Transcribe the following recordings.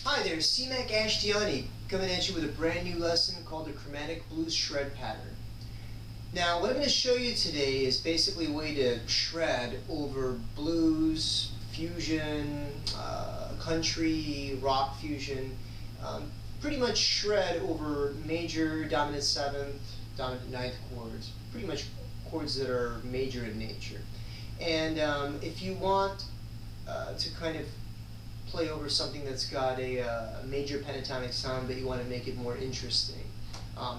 Hi there, Cyamak Ashtiani coming at you with a brand new lesson called the Chromatic Blues Shred Pattern. Now what I'm going to show you today is basically a way to shred over blues, fusion, country, rock fusion, pretty much shred over major, dominant 7th, dominant 9th chords, pretty much chords that are major in nature. And if you want to kind of play over something that's got a major pentatonic sound but you want to make it more interesting,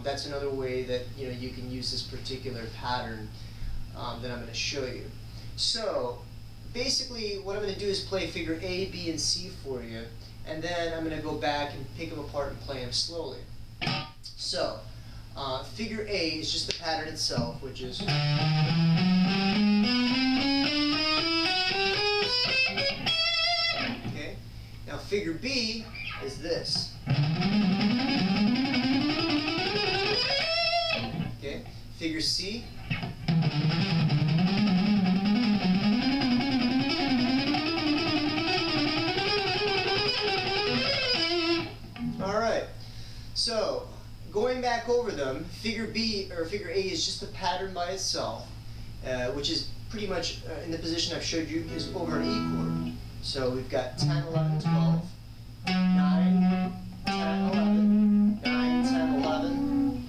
that's another way that you can use this particular pattern that I'm going to show you. So basically what I'm going to do is play figure A, B, and C for you, and then I'm going to go back and pick them apart and play them slowly. So figure A is just the pattern itself, which is okay. Now figure B is this. Okay. Figure C. Alright. So going back over them, figure B or figure A is just the pattern by itself, which is pretty much in the position I've showed you is over an E chord. So we've got 10, 11, 12, 9, 10, 11, 9, 10, 11,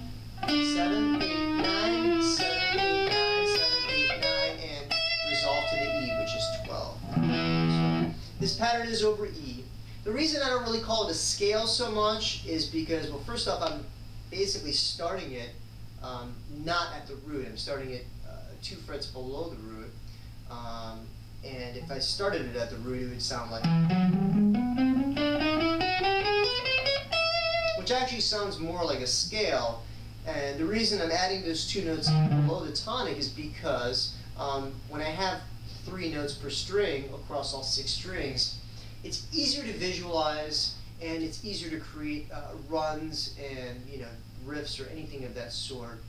7, 8, 9, 7, 8, 9, 7, 8, 9, and resolve to the E, which is 12. So this pattern is over E. The reason I don't really call it a scale so much is because, well, first off, I'm basically starting it not at the root. I'm starting it 2 frets below the root. And if I started it at the root, it would sound like, which actually sounds more like a scale. And the reason I'm adding those 2 notes below the tonic is because when I have 3 notes per string across all 6 strings, it's easier to visualize and it's easier to create runs and riffs or anything of that sort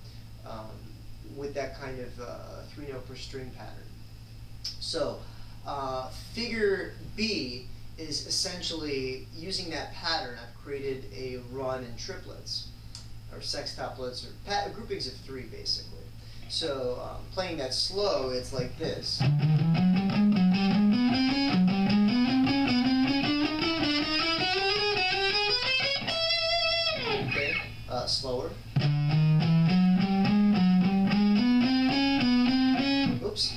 with that kind of 3 note per string pattern. So figure B is essentially using that pattern. I've created a run in triplets or sextuplets or groupings of 3 basically. So playing that slow, it's like this. Okay, slower. Oops.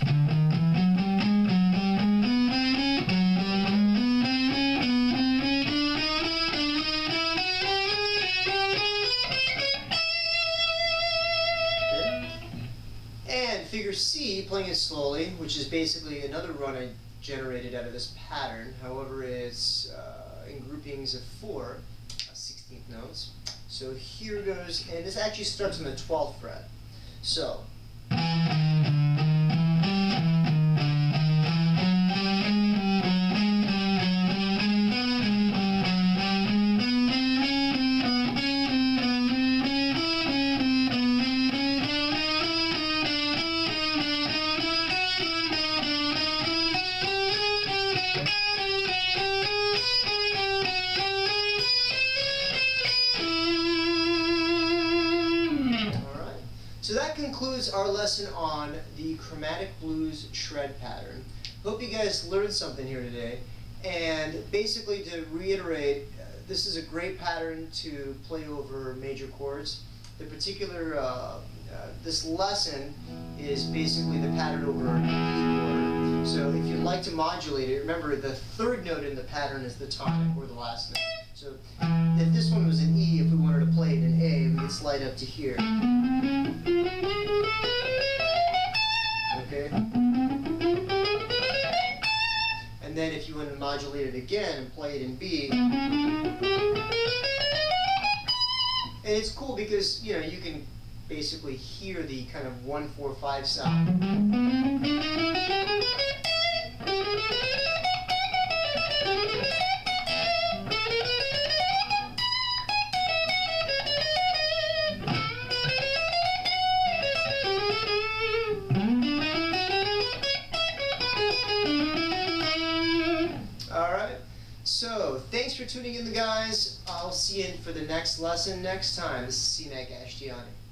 And figure C, playing it slowly, which is basically another run I generated out of this pattern. However, it's in groupings of 4 16th notes. So here goes, and this actually starts on the 12th fret. So So that concludes our lesson on the Chromatic Blues Shred Pattern. Hope you guys learned something here today. And basically to reiterate, this is a great pattern to play over major chords. The particular, this lesson is basically the pattern over an E chord. So if you'd like to modulate it, remember the 3rd note in the pattern is the tonic, or the last note. So if this one was an E, if we wanted to play it in A, we could slide up to here. Okay? And then if you want to modulate it again and play it in B, and it's cool because you can basically hear the kind of 1-4-5 sound. So, thanks for tuning in, guys. I'll see you in for the next lesson next time. This is Cyamak Ashtiani.